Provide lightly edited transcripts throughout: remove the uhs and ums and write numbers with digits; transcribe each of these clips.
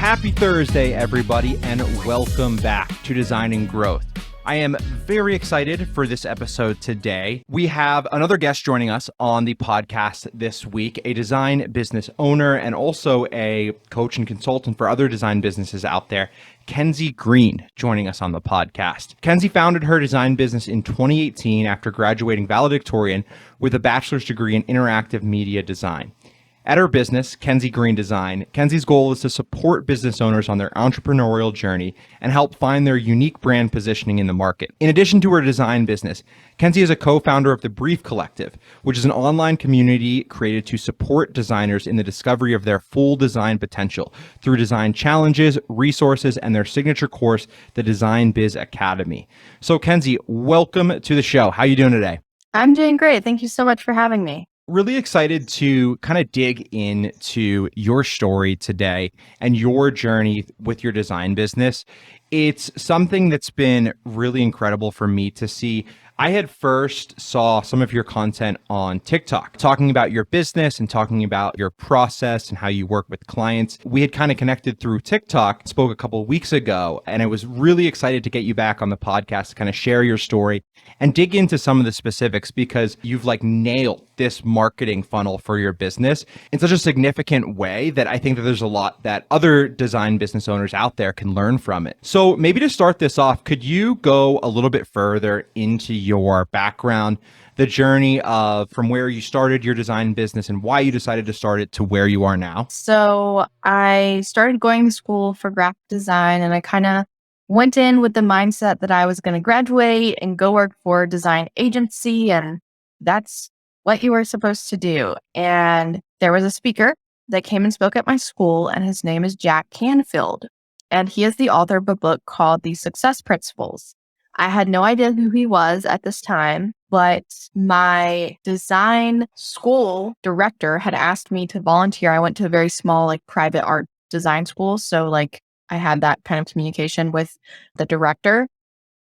Happy Thursday, everybody, and welcome back to Designing Growth. I am very excited for this episode today. We have another guest joining us on the podcast this week, a design business owner and also a coach and consultant for other design businesses out there, Kenzie Green, joining us on the podcast. Kenzie founded her design business in 2018 after graduating valedictorian with a bachelor's degree in interactive media design. At her business, Kenzie Green Design, Kenzie's goal is to support business owners on their entrepreneurial journey and help find their unique brand positioning in the market. In addition to her design business, Kenzie is a co-founder of the Brief Collective, which is an online community created to support designers in the discovery of their full design potential through design challenges, resources, and their signature course, the Design Biz Academy. So Kenzie, welcome to the show. How are you doing today? I'm doing great. Thank you so much for having me. Really excited to kind of dig into your story today and your journey with your design business. It's something that's been really incredible for me to see. I had first saw some of your content on TikTok, talking about your business and talking about your process and how you work with clients. We had kind of connected through TikTok, spoke a couple of weeks ago, and I was really excited to get you back on the podcast to kind of share your story and dig into some of the specifics because you've nailed this marketing funnel for your business in such a significant way that I think that there's a lot that other design business owners out there can learn from it. So maybe to start this off, could you go a little bit further into your background, the journey of from where you started your design business and why you decided to start it to where you are now? So I started going to school for graphic design, and I kind of went in with the mindset that I was going to graduate and go work for a design agency, and that's what you were supposed to do. And there was a speaker that came and spoke at my school, and his name is Jack Canfield, and he is the author of a book called The Success Principles. I had no idea who he was at this time, but my design school director had asked me to volunteer. I went to a very small, private art design school. So, I had that kind of communication with the director.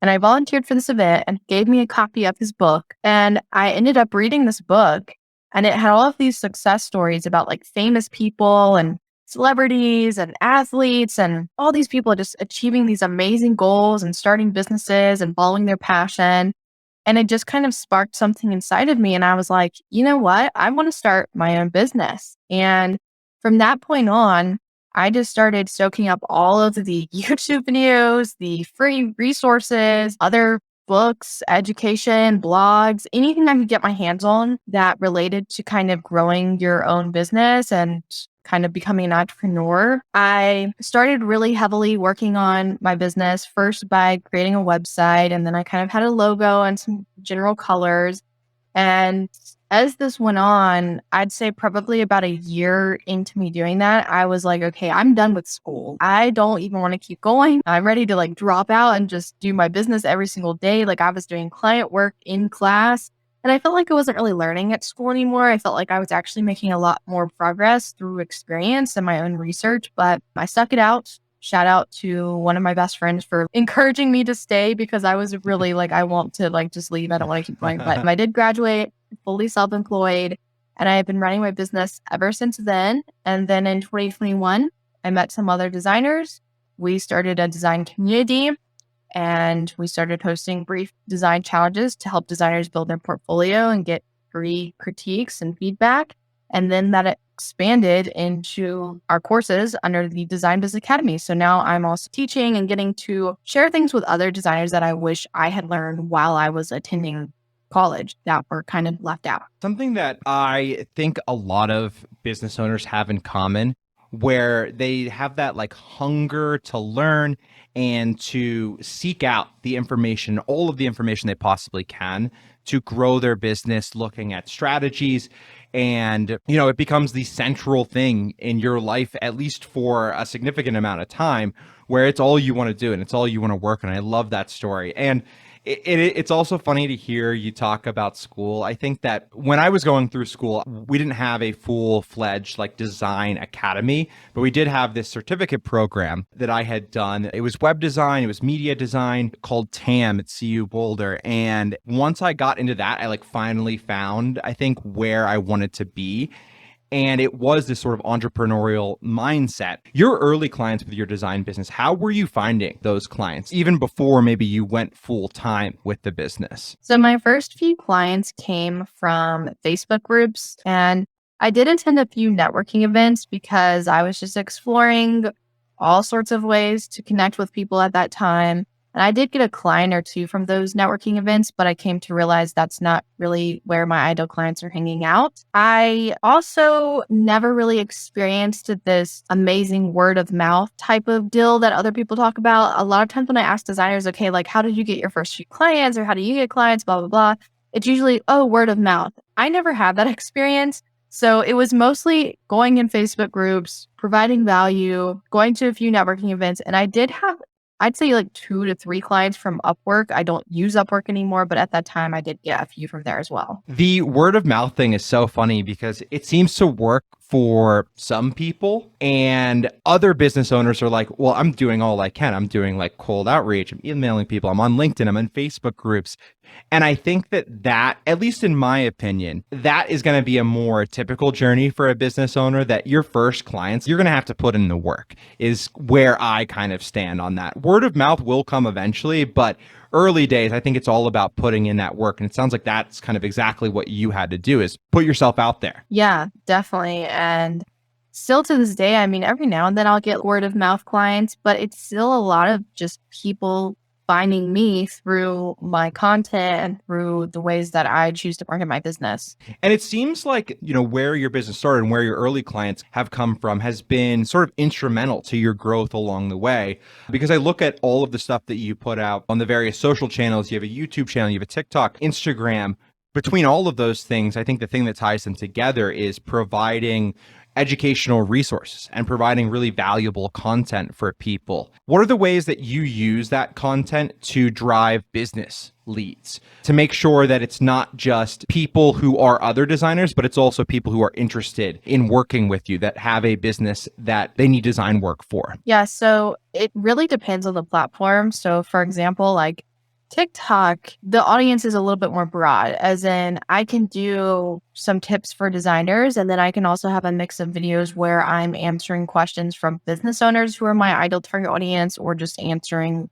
And I volunteered for this event and gave me a copy of his book. And I ended up reading this book, and it had all of these success stories about famous people and celebrities and athletes and all these people just achieving these amazing goals and starting businesses and following their passion. And it just kind of sparked something inside of me. And I was like, you know what? I want to start my own business. And from that point on, I just started soaking up all of the YouTube videos, the free resources, other books, education, blogs, anything I could get my hands on that related to kind of growing your own business and kind of becoming an entrepreneur. I started really heavily working on my business, first by creating a website, and then I kind of had a logo and some general colors. And as this went on, I'd say probably about a year into me doing that, I was like, okay, I'm done with school. I don't even want to keep going. I'm ready to drop out and just do my business every single day. I was doing client work in class. And I felt like I wasn't really learning at school anymore. I felt like I was actually making a lot more progress through experience and my own research, but I stuck it out. Shout out to one of my best friends for encouraging me to stay because I was really I want to just leave. I don't want to keep going, but I did graduate, fully self-employed, and I have been running my business ever since then. And then in 2021, I met some other designers. We started a design community, and we started hosting brief design challenges to help designers build their portfolio and get free critiques and feedback. And then that expanded into our courses under the Design Biz Academy. So now I'm also teaching and getting to share things with other designers that I wish I had learned while I was attending college that were kind of left out. Something that I think a lot of business owners have in common, where they have that hunger to learn and to seek out the information, all of the information they possibly can to grow their business, looking at strategies. And, it becomes the central thing in your life, at least for a significant amount of time, where it's all you want to do and it's all you want to work on. I love that story. And it's also funny to hear you talk about school. I think that when I was going through school, we didn't have a full-fledged design academy, but we did have this certificate program that I had done. It was web design, it was media design, called TAM at CU Boulder. And once I got into that, I finally found, I think, where I wanted to be. And it was this sort of entrepreneurial mindset. Your early clients with your design business, how were you finding those clients, even before maybe you went full time with the business? So my first few clients came from Facebook groups, and I did attend a few networking events because I was just exploring all sorts of ways to connect with people at that time. And I did get a client or two from those networking events, but I came to realize that's not really where my ideal clients are hanging out. I also never really experienced this amazing word of mouth type of deal that other people talk about. A lot of times when I ask designers, okay, like, how did you get your first few clients or how do you get clients, blah, blah, blah, it's usually, oh, word of mouth. I never had that experience. So it was mostly going in Facebook groups, providing value, going to a few networking events. And I did have, I'd say like 2 to 3 clients from Upwork. I don't use Upwork anymore, but at that time I did get a few from there as well. The word of mouth thing is so funny because it seems to work for some people, and other business owners are like, well, I'm doing all I can. I'm doing like cold outreach. I'm emailing people. I'm on LinkedIn. I'm in Facebook groups. And I think that, at least in my opinion, that is going to be a more typical journey for a business owner, that your first clients, you're going to have to put in the work, is where I kind of stand on that. Word of mouth will come eventually, but early days, I think it's all about putting in that work. And it sounds like that's kind of exactly what you had to do, is put yourself out there. Yeah, definitely. And still to this day, I mean, every now and then I'll get word of mouth clients, but it's still a lot of just people finding me through my content and through the ways that I choose to market my business. And it seems like, where your business started and where your early clients have come from has been sort of instrumental to your growth along the way. Because I look at all of the stuff that you put out on the various social channels. You have a YouTube channel, you have a TikTok, Instagram. Between all of those things, I think the thing that ties them together is providing educational resources and providing really valuable content for people. What are the ways that you use that content to drive business leads, to make sure that it's not just people who are other designers, but it's also people who are interested in working with you, that have a business that they need design work for? Yeah, so it really depends on the platform. So for example, like TikTok, the audience is a little bit more broad, as in I can do some tips for designers, and then I can also have a mix of videos where I'm answering questions from business owners who are my ideal target audience, or just answering,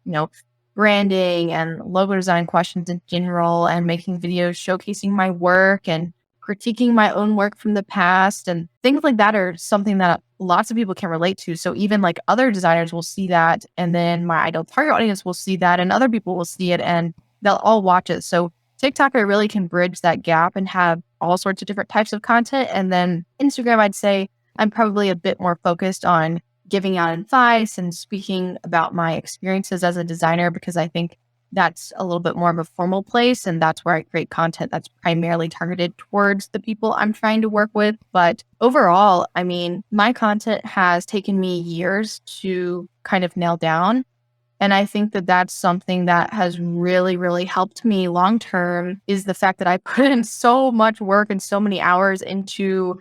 branding and logo design questions in general, and making videos showcasing my work and critiquing my own work from the past. And things like that are something that lots of people can relate to. So even like other designers will see that, and then my ideal target audience will see that, and other people will see it, and they'll all watch it. So TikTok, I really can bridge that gap and have all sorts of different types of content. And then Instagram, I'd say I'm probably a bit more focused on giving out advice and speaking about my experiences as a designer, because I think that's a little bit more of a formal place. And that's where I create content that's primarily targeted towards the people I'm trying to work with. But overall, I mean, my content has taken me years to kind of nail down. And I think that that's something that has really, really helped me long term, is the fact that I put in so much work and so many hours into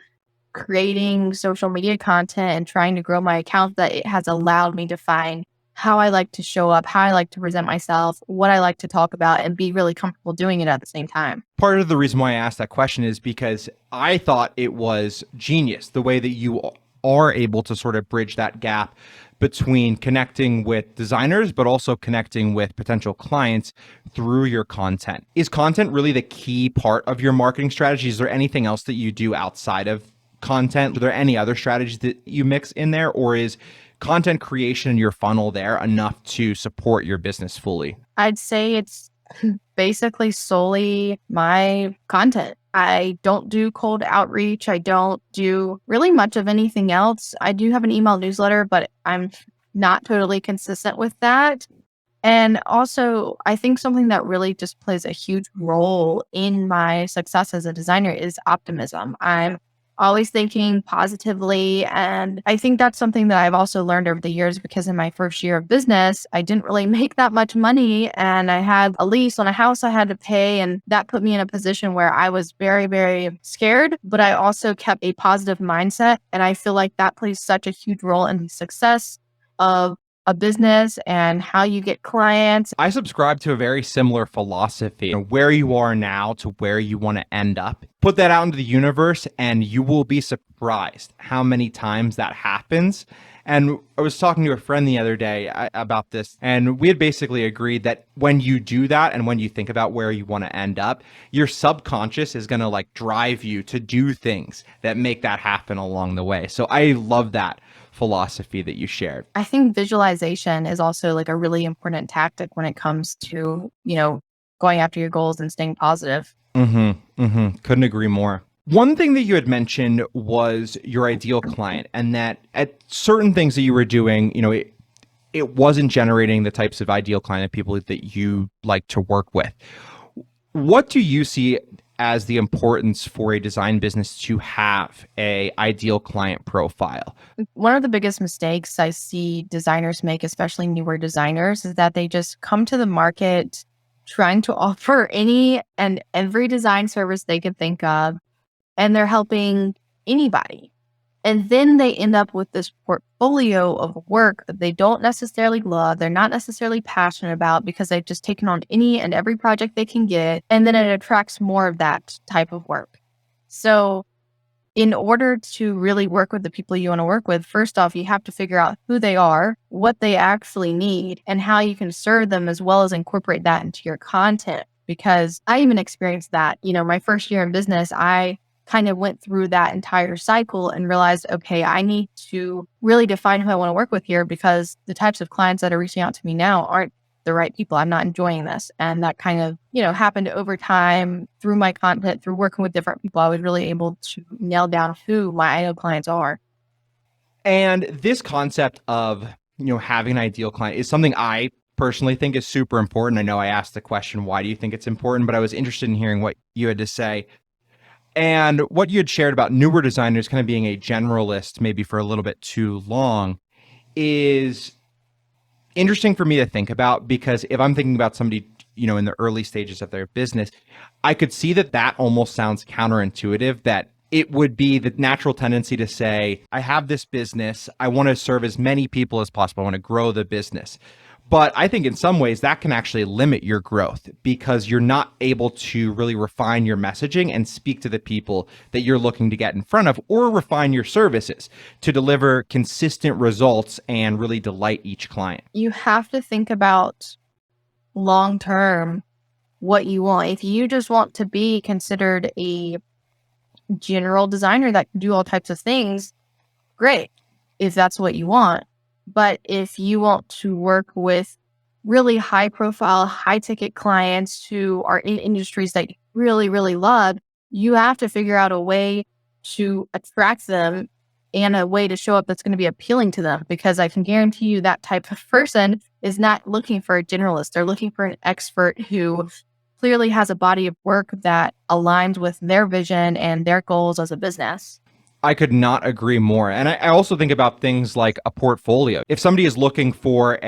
creating social media content and trying to grow my account, that it has allowed me to find how I like to show up, how I like to present myself, what I like to talk about, and be really comfortable doing it at the same time. Part of the reason why I asked that question is because I thought it was genius the way that you are able to sort of bridge that gap between connecting with designers, but also connecting with potential clients through your content. Is content really the key part of your marketing strategy? Is there anything else that you do outside of content? Are there any other strategies that you mix in there, or is content creation in your funnel there enough to support your business fully? I'd say it's basically solely my content. I don't do cold outreach. I don't do really much of anything else. I do have an email newsletter, but I'm not totally consistent with that. And also, I think something that really just plays a huge role in my success as a designer is optimism. I'm always thinking positively. And I think that's something that I've also learned over the years, because in my first year of business, I didn't really make that much money. And I had a lease on a house I had to pay. And that put me in a position where I was very, very scared, but I also kept a positive mindset. And I feel like that plays such a huge role in the success of a business and how you get clients. I subscribe to a very similar philosophy. Where you are now to where you want to end up. Put that out into the universe and you will be surprised how many times that happens. And I was talking to a friend the other day about this, and we had basically agreed that when you do that and when you think about where you want to end up, your subconscious is going to like drive you to do things that make that happen along the way. So I love that philosophy that you shared. I think visualization is also like a really important tactic when it comes to, going after your goals and staying positive. Couldn't agree more. One thing that you had mentioned was your ideal client, and that at certain things that you were doing, it wasn't generating the types of ideal client of people that you like to work with. What do you see as the importance for a design business to have a ideal client profile? One of the biggest mistakes I see designers make, especially newer designers, is that they just come to the market trying to offer any and every design service they could think of, and they're helping anybody. And then they end up with this portfolio of work that they don't necessarily love, they're not necessarily passionate about, because they've just taken on any and every project they can get. And then it attracts more of that type of work. So in order to really work with the people you want to work with, first off, you have to figure out who they are, what they actually need, and how you can serve them, as well as incorporate that into your content. Because I even experienced that, my first year in business, I kind of went through that entire cycle and realized, okay, I need to really define who I want to work with here, because the types of clients that are reaching out to me now aren't the right people. I'm not enjoying this. And that kind of, happened over time through my content, through working with different people. I was really able to nail down who my ideal clients are. And this concept of, having an ideal client is something I personally think is super important. I know I asked the question, why do you think it's important? But I was interested in hearing what you had to say. And what you had shared about newer designers kind of being a generalist, maybe for a little bit too long, is interesting for me to think about, because if I'm thinking about somebody, in the early stages of their business, I could see that almost sounds counterintuitive, that it would be the natural tendency to say, I have this business, I want to serve as many people as possible, I want to grow the business. But I think in some ways that can actually limit your growth, because you're not able to really refine your messaging and speak to the people that you're looking to get in front of, or refine your services to deliver consistent results and really delight each client. You have to think about long term what you want. If you just want to be considered a general designer that can do all types of things, great, if that's what you want. But if you want to work with really high profile, high ticket clients who are in industries that you really, really love, you have to figure out a way to attract them and a way to show up that's going to be appealing to them. Because I can guarantee you that type of person is not looking for a generalist. They're looking for an expert who clearly has a body of work that aligns with their vision and their goals as a business. I could not agree more. And I also think about things like a portfolio. If somebody is looking for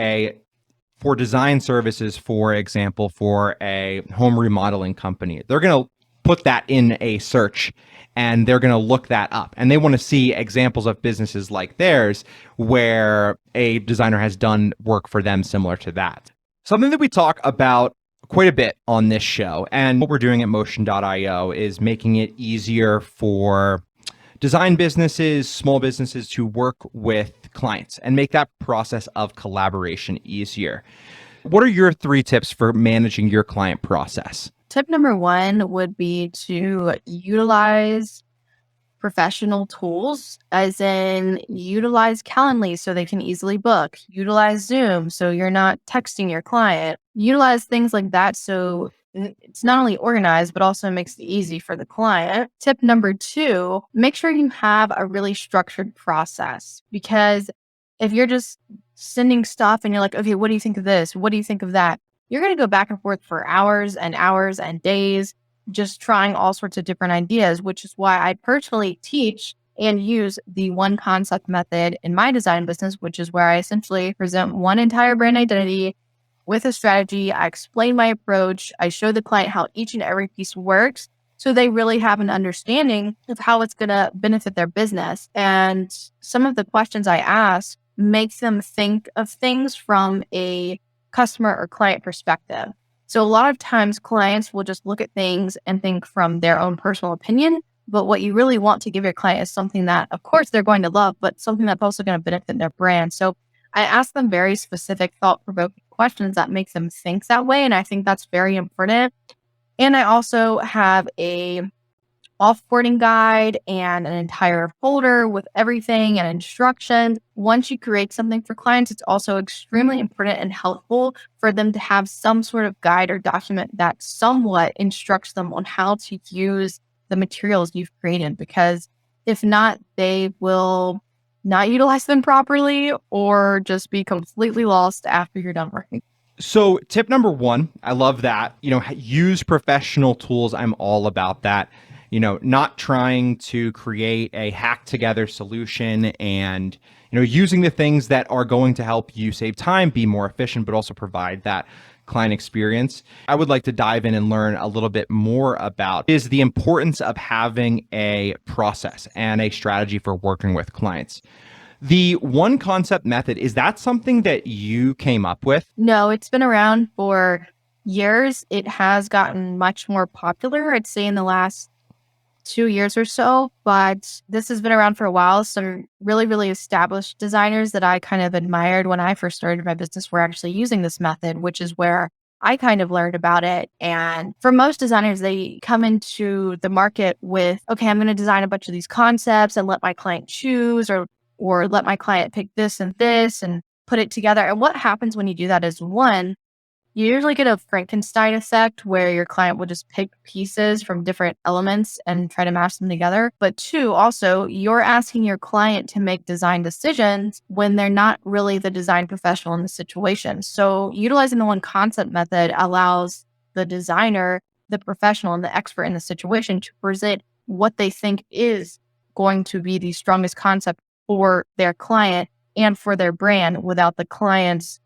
design services, for example, for a home remodeling company, they're going to put that in a search and they're going to look that up. And they want to see examples of businesses like theirs where a designer has done work for them similar to that. Something that we talk about quite a bit on this show, and what we're doing at Motion.io, is making it easier for design businesses, small businesses to work with clients and make that process of collaboration easier. What are your 3 tips for managing your client process? Tip number 1 would be to utilize professional tools, as in utilize Calendly so they can easily book, utilize Zoom so you're not texting your client, utilize things like that so it's not only organized, but also makes it easy for the client. Tip number 2, make sure you have a really structured process, because if you're just sending stuff and you're like, okay, what do you think of this? What do you think of that? You're going to go back and forth for hours and hours and days, just trying all sorts of different ideas, which is why I personally teach and use the one concept method in my design business, which is where I essentially present one entire brand identity with a strategy. I explain my approach. I show the client how each and every piece works, so they really have an understanding of how it's going to benefit their business. And some of the questions I ask makes them think of things from a customer or client perspective. So a lot of times clients will just look at things and think from their own personal opinion. But what you really want to give your client is something that, of course, they're going to love, but something that's also going to benefit their brand. So I ask them very specific, thought-provoking questions that make them think that way. And I think that's very important. And I also have a offboarding guide and an entire folder with everything and instructions. Once you create something for clients, it's also extremely important and helpful for them to have some sort of guide or document that somewhat instructs them on how to use the materials you've created, because if not, they will not utilize them properly or just be completely lost after you're done working. So tip number one, I love that, use professional tools. I'm all about that. Not trying to create a hack together solution and, using the things that are going to help you save time, be more efficient, but also provide that client experience. I would like to dive in and learn a little bit more about is the importance of having a process and a strategy for working with clients. The one concept method, is that something that you came up with? No, it's been around for years. It has gotten much more popular, I'd say, in the last 2 years or so, but this has been around for a while. Some really, really established designers that I kind of admired when I first started my business were actually using this method, which is where I kind of learned about it. And for most designers, they come into the market with, okay, I'm going to design a bunch of these concepts and let my client choose, or let my client pick this and put it together. And what happens when you do that is, one, you usually get a Frankenstein effect where your client will just pick pieces from different elements and try to mash them together. But two, also, you're asking your client to make design decisions when they're not really the design professional in the situation. So utilizing the one concept method allows the designer, the professional, and the expert in the situation to present what they think is going to be the strongest concept for their client and for their brand without the client's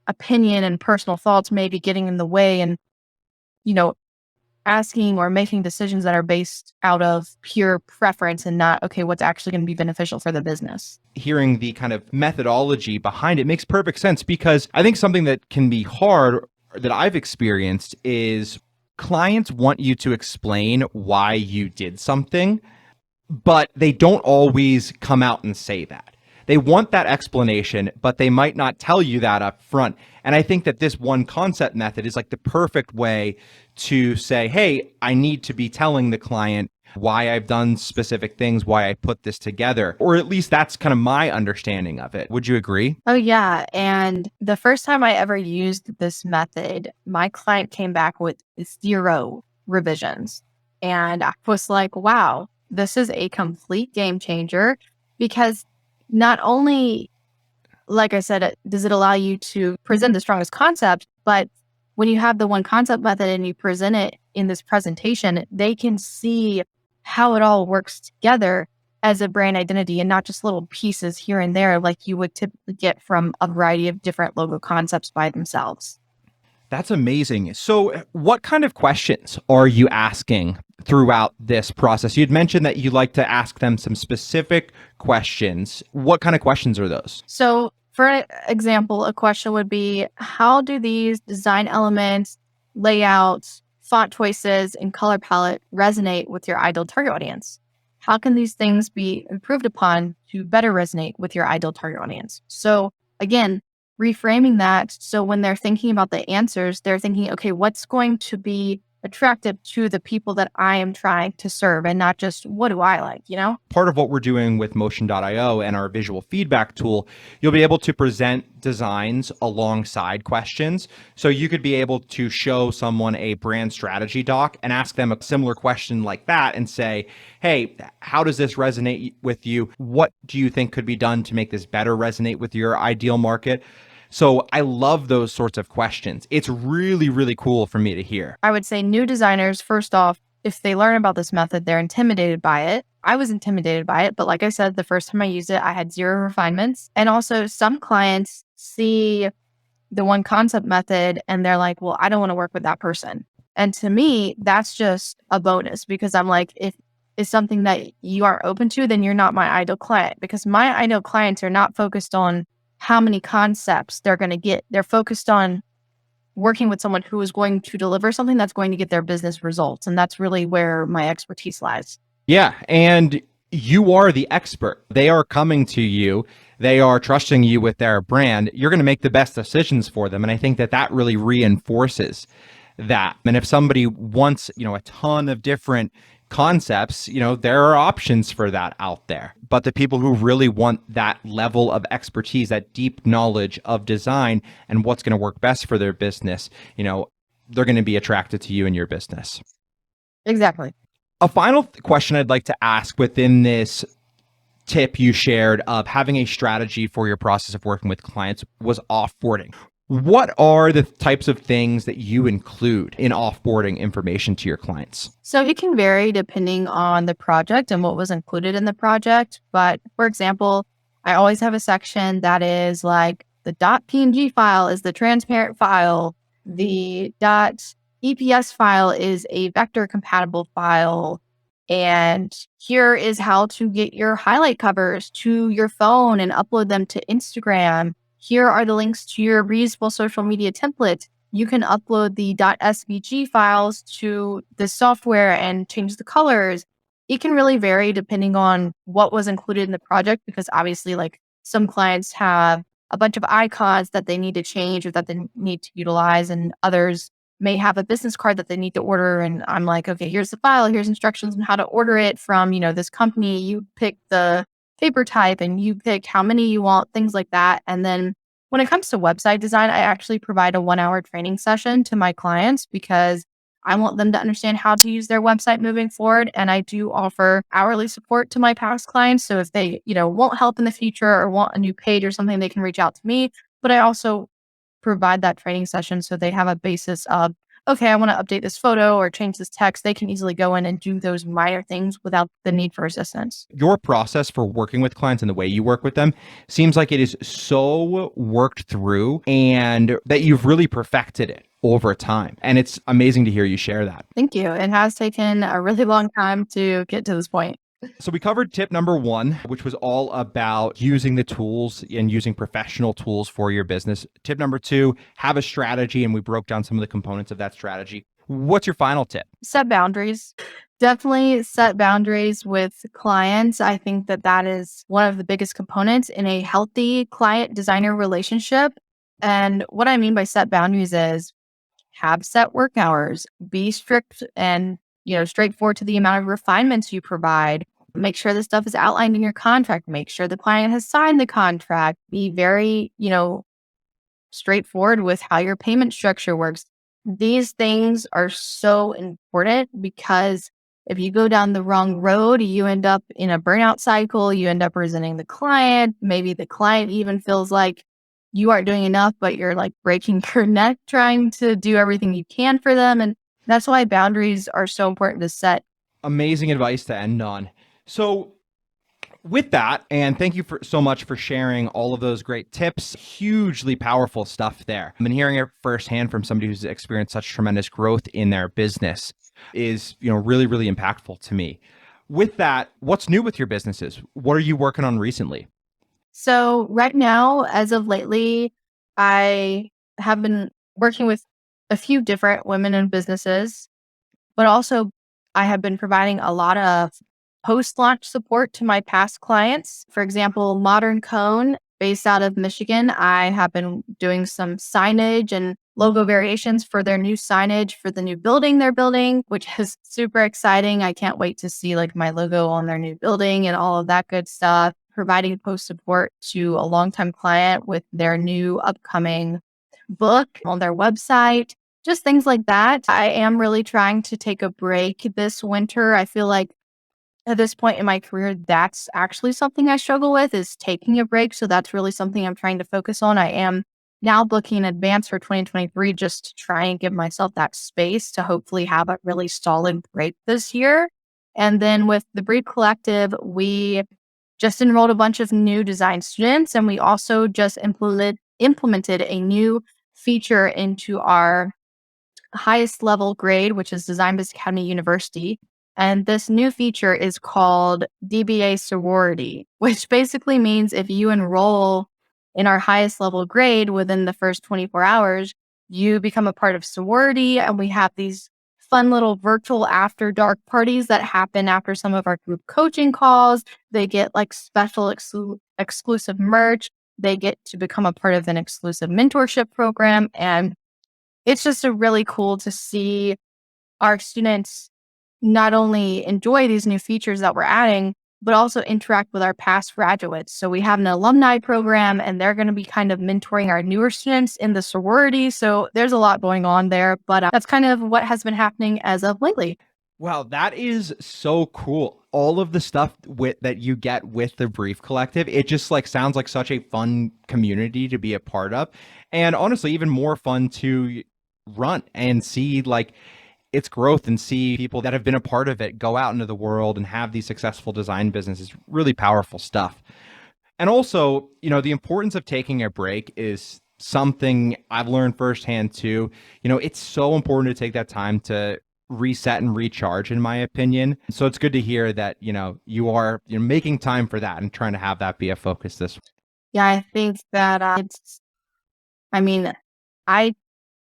opinion and personal thoughts maybe getting in the way and, asking or making decisions that are based out of pure preference and not, okay, what's actually going to be beneficial for the business. Hearing the kind of methodology behind it makes perfect sense, because I think something that can be hard that I've experienced is clients want you to explain why you did something, but they don't always come out and say that. They want that explanation, but they might not tell you that up front. And I think that this one concept method is like the perfect way to say, hey, I need to be telling the client why I've done specific things, why I put this together, or at least that's kind of my understanding of it. Would you agree? Oh, yeah. And the first time I ever used this method, my client came back with 0 revisions. And I was like, wow, this is a complete game changer, because not only, like I said, does it allow you to present the strongest concept, but when you have the one concept method and you present it in this presentation, they can see how it all works together as a brand identity and not just little pieces here and there like you would typically get from a variety of different logo concepts by themselves. That's amazing. So what kind of questions are you asking throughout this process? You'd mentioned that you like to ask them some specific questions. What kind of questions are those? So for example, a question would be, how do these design elements, layouts, font choices, and color palette resonate with your ideal target audience? How can these things be improved upon to better resonate with your ideal target audience? So again, reframing that, so when they're thinking about the answers, they're thinking, okay, what's going to be attractive to the people that I am trying to serve, and not just what do I like, Part of what we're doing with Motion.io and our visual feedback tool, you'll be able to present designs alongside questions. So you could be able to show someone a brand strategy doc and ask them a similar question like that and say, hey, how does this resonate with you? What do you think could be done to make this better resonate with your ideal market? So I love those sorts of questions. It's really, really cool for me to hear. I would say new designers, first off, if they learn about this method, they're intimidated by it. I was intimidated by it, but like I said, the first time I used it, I had 0 refinements. And also some clients see the one concept method and they're like, well, I don't want to work with that person. And to me, that's just a bonus, because I'm like, if is something that you are open to, then you're not my ideal client, because my ideal clients are not focused on how many concepts they're going to get. They're focused on working with someone who is going to deliver something that's going to get their business results. And that's really where my expertise lies. Yeah. And you are the expert. They are coming to you. They are trusting you with their brand. You're going to make the best decisions for them. And I think that that really reinforces that. And if somebody wants, a ton of different concepts, there are options for that out there. But the people who really want that level of expertise, that deep knowledge of design and what's going to work best for their business, they're going to be attracted to you and your business. Exactly. A final question I'd like to ask within this tip you shared of having a strategy for your process of working with clients was offboarding. What are the types of things that you include in offboarding information to your clients? So it can vary depending on the project and what was included in the project. But for example, I always have a section that is like the .png file is the transparent file. The .eps file is a vector compatible file. And here is how to get your highlight covers to your phone and upload them to Instagram. Here are the links to your reusable social media template. You can upload the .svg files to the software and change the colors. It can really vary depending on what was included in the project, because obviously like some clients have a bunch of icons that they need to change or that they need to utilize, and others may have a business card that they need to order. And I'm like, okay, here's the file, here's instructions on how to order it from, this company. You pick the paper type and you pick how many you want, things like that. And then when it comes to website design, I actually provide a 1-hour training session to my clients because I want them to understand how to use their website moving forward. And I do offer hourly support to my past clients. So if they, want help in the future or want a new page or something, they can reach out to me. But I also provide that training session so they have a basis of, okay, I want to update this photo or change this text. They can easily go in and do those minor things without the need for assistance. Your process for working with clients and the way you work with them seems like it is so worked through and that you've really perfected it over time. And it's amazing to hear you share that. Thank you. It has taken a really long time to get to this point. So we covered tip number 1, which was all about using the tools and using professional tools for your business. Tip number 2, have a strategy, and we broke down some of the components of that strategy. What's your final tip? Set boundaries. Definitely set boundaries with clients. I think that is one of the biggest components in a healthy client designer relationship. And what I mean by set boundaries is have set work hours, be strict and straightforward to the amount of refinements you provide. Make sure the stuff is outlined in your contract. Make sure the client has signed the contract. Be very, straightforward with how your payment structure works. These things are so important because if you go down the wrong road, you end up in a burnout cycle. You end up resenting the client. Maybe the client even feels like you aren't doing enough, but you're like breaking your neck trying to do everything you can for them. And that's why boundaries are so important to set. Amazing advice to end on. So with that, and thank you so much for sharing all of those great tips. Hugely powerful stuff there. I've been hearing it firsthand from somebody who's experienced such tremendous growth in their business is, really, really impactful to me. With that, what's new with your businesses? What are you working on recently? So right now, as of lately, I have been working with a few different women-owned businesses, but also I have been providing a lot of post-launch support to my past clients. For example, Modern Cone, based out of Michigan, I have been doing some signage and logo variations for their new signage for the new building they're building, which is super exciting. I can't wait to see like my logo on their new building and all of that good stuff. Providing post support to a longtime client with their new upcoming book on their website, just things like that. I am really trying to take a break this winter. I feel like at this point in my career, that's actually something I struggle with is taking a break. So that's really something I'm trying to focus on. I am now booking in advance for 2023 just to try and give myself that space to hopefully have a really solid break this year. And then with the Breed Collective, we just enrolled a bunch of new design students, and we also just implemented a new feature into our highest level grade, which is Design Biz Academy University. And this new feature is called DBA Sorority, which basically means if you enroll in our highest level grade within the first 24 hours, you become a part of sorority. And we have these fun little virtual after dark parties that happen after some of our group coaching calls. They get like special exclusive merch. They get to become a part of an exclusive mentorship program. And it's just a really cool to see our students not only enjoy these new features that we're adding, but also interact with our past graduates. So we have an alumni program and they're going to be kind of mentoring our newer students in the sorority. So there's a lot going on there, but that's kind of what has been happening as of lately. Wow, that is so cool. All of the stuff that you get with the Brief Collective, it just like sounds like such a fun community to be a part of. And honestly, even more fun to run and see like its growth and see people that have been a part of it go out into the world and have these successful design businesses. Really powerful stuff. And also, the importance of taking a break is something I've learned firsthand too. It's so important to take that time to reset and recharge, in my opinion. So it's good to hear that, you're making time for that and trying to have that be a focus this week. Yeah, I think that I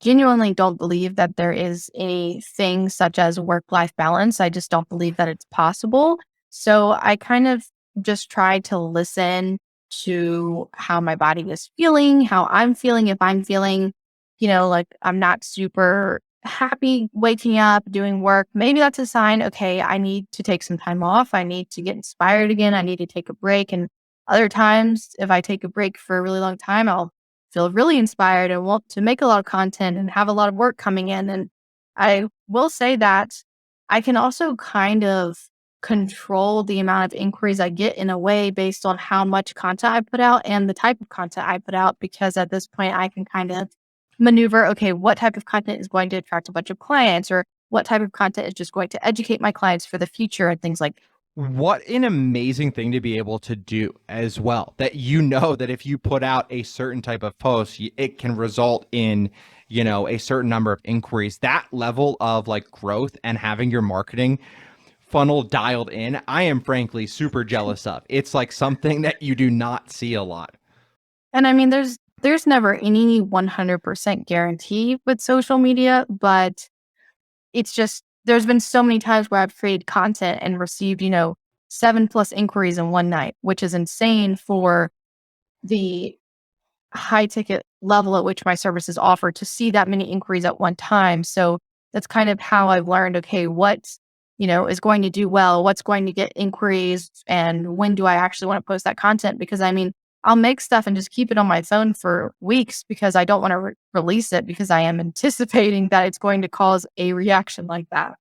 genuinely don't believe that there is a thing such as work-life balance. I just don't believe that it's possible. So I kind of just try to listen to how my body is feeling, how I'm feeling. If I'm feeling, like I'm not super happy waking up, doing work, maybe that's a sign, okay, I need to take some time off. I need to get inspired again. I need to take a break. And other times, if I take a break for a really long time, I'll feel really inspired and want to make a lot of content and have a lot of work coming in. And I will say that I can also kind of control the amount of inquiries I get in a way based on how much content I put out and the type of content I put out, because at this point I can kind of maneuver, okay, what type of content is going to attract a bunch of clients, or what type of content is just going to educate my clients for the future and things like. What an amazing thing to be able to do as well. That that if you put out a certain type of post, it can result in, a certain number of inquiries. That level of like growth and having your marketing funnel dialed in, I am frankly super jealous of. It's like something that you do not see a lot. And I mean, there's never any 100% guarantee with social media, but it's just, there's been so many times where I've created content and received, 7+ inquiries in one night, which is insane for the high ticket level at which my service is offered, to see that many inquiries at one time. So that's kind of how I've learned, okay, what, is going to do well, what's going to get inquiries, and when do I actually want to post that content? Because I mean, I'll make stuff and just keep it on my phone for weeks because I don't want to release it, because I am anticipating that it's going to cause a reaction like that.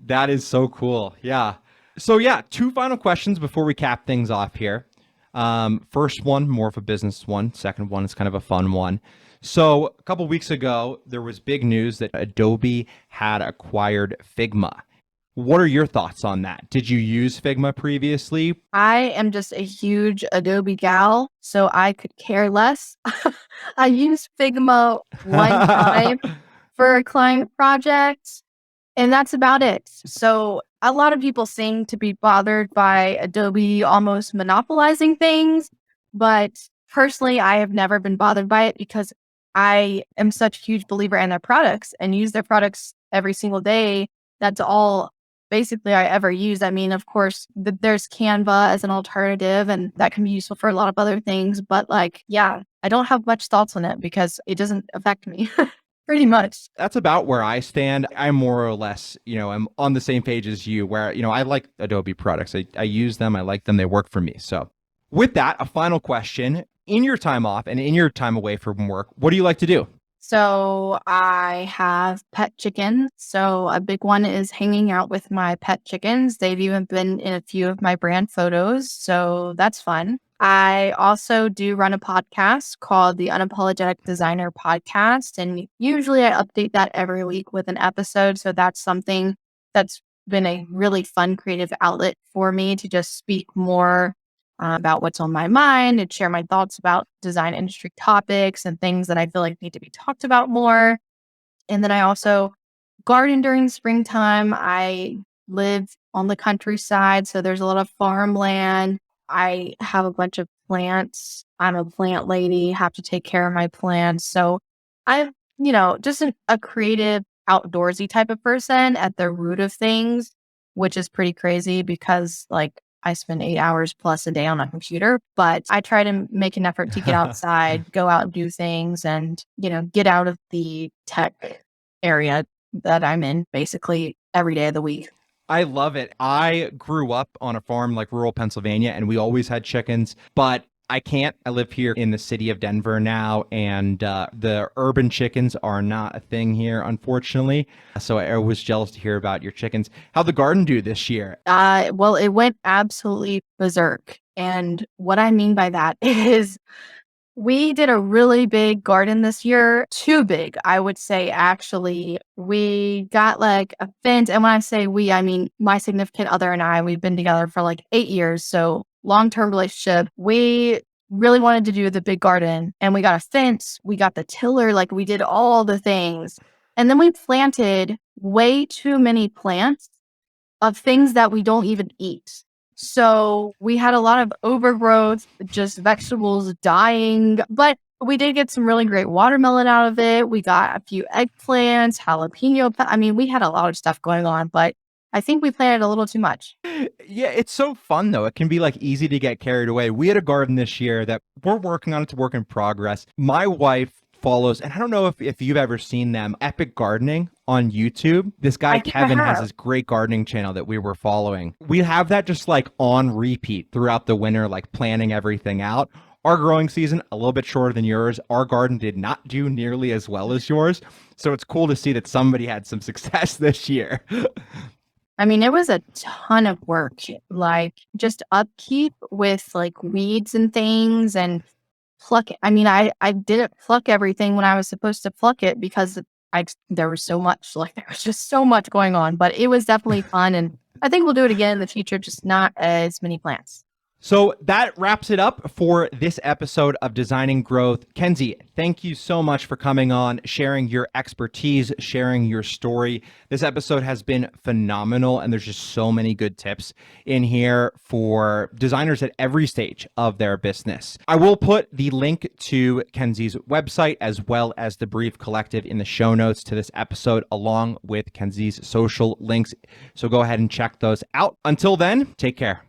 That is so cool. Yeah. So yeah, two final questions before we cap things off here. First one, more of a business one. Second one is kind of a fun one. So a couple weeks ago, there was big news that Adobe had acquired Figma. What are your thoughts on that? Did you use Figma previously? I am just a huge Adobe gal, so I could care less. I used Figma one time for a client project, and that's about it. So a lot of people seem to be bothered by Adobe almost monopolizing things, but personally, I have never been bothered by it because I am such a huge believer in their products and use their products every single day. That's all basically I ever use. I mean, of course, there's Canva as an alternative, and that can be useful for a lot of other things. But like, yeah, I don't have much thoughts on it because it doesn't affect me. Pretty much. That's about where I stand. I'm more or less, I'm on the same page as you where, I like Adobe products. I use them. I like them. They work for me. So with that, a final question. In your time off and in your time away from work, what do you like to do? So I have pet chickens. So a big one is hanging out with my pet chickens. They've even been in a few of my brand photos. So that's fun. I also do run a podcast called the Unapologetic Designer Podcast. And usually I update that every week with an episode. So that's something that's been a really fun creative outlet for me to just speak more about what's on my mind and share my thoughts about design industry topics and things that I feel like need to be talked about more. And then I also garden during springtime. I live on the countryside, so there's a lot of farmland. I have a bunch of plants. I'm a plant lady, have to take care of my plants. So I'm, just a creative, outdoorsy type of person at the root of things, which is pretty crazy because like I spend 8 hours plus a day on a computer, but I try to make an effort to get outside, go out and do things and, get out of the tech area that I'm in basically every day of the week. I love it. I grew up on a farm like rural Pennsylvania, and we always had chickens, but I can't. I live here in the city of Denver now, and the urban chickens are not a thing here, unfortunately. So I was jealous to hear about your chickens. How'd the garden do this year? Well, it went absolutely berserk. And what I mean by that is we did a really big garden this year, too big, I would say, actually. We got like a fence. And when I say we, I mean my significant other and I, we've been together for like 8 years. So long-term relationship. We really wanted to do the big garden and we got a fence. We got the tiller, like we did all the things. And then we planted way too many plants of things that we don't even eat. So we had a lot of overgrowth, just vegetables dying, but we did get some really great watermelon out of it. We got a few eggplants, jalapeno. I mean, we had a lot of stuff going on, but I think we planted a little too much. Yeah, it's so fun though. It can be like easy to get carried away. We had a garden this year that we're working on. It's a work in progress. My wife follows, and I don't know if you've ever seen them, Epic Gardening on YouTube. This guy, Kevin, has this great gardening channel that we were following. We have that just like on repeat throughout the winter, like planning everything out. Our growing season, a little bit shorter than yours. Our garden did not do nearly as well as yours. So it's cool to see that somebody had some success this year. I mean, it was a ton of work, like just upkeep with like weeds and things and pluck. I mean, I didn't pluck everything when I was supposed to pluck it because there was so much, like there was just so much going on, but it was definitely fun. And I think we'll do it again in the future, just not as many plants. So that wraps it up for this episode of Designing Growth. Kenzie, thank you so much for coming on, sharing your expertise, sharing your story. This episode has been phenomenal, and there's just so many good tips in here for designers at every stage of their business. I will put the link to Kenzie's website as well as the Brief Collective in the show notes to this episode, along with Kenzie's social links. So go ahead and check those out. Until then, take care.